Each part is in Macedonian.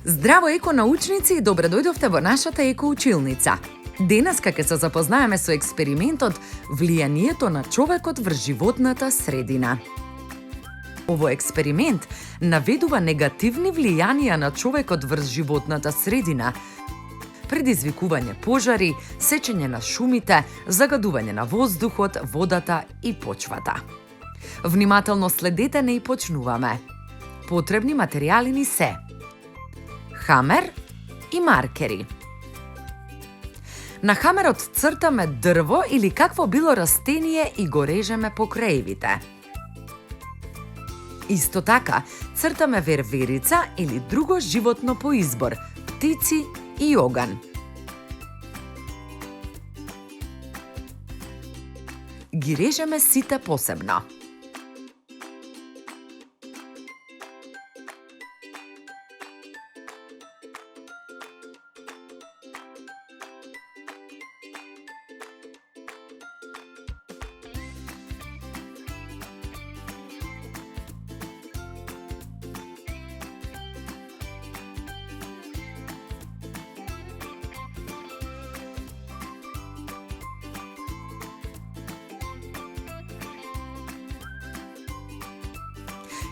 Здраво еконаучници и добре дојдовте во нашата екоучилница. Денеска ќе се запознаеме со експериментот влијанието на човекот врз животната средина. Овој експеримент наведува негативни влијанија на човекот врз животната средина, предизвикување пожари, сечење на шумите, загадување на воздухот, водата и почвата. Внимателно следете не и почнуваме. Потребни материјали ни се хамер и маркери. На хамерот цртаме дрво или какво било растение и го режеме по краевите. Исто така, цртаме верверица или друго животно по избор, птици и оган. Ги режеме сите посебно.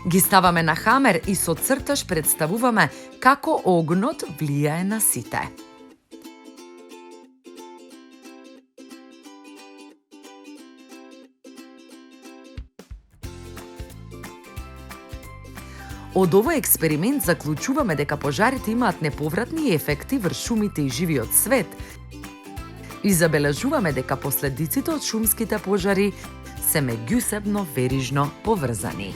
Ги ставаме на хамер и со црташ представуваме како огнот влијае на сите. Од овој експеримент заклучуваме дека пожарите имаат неповратни ефекти врз шумите и живиот свет и забележуваме дека последиците од шумските пожари се меѓусебно верижно поврзани.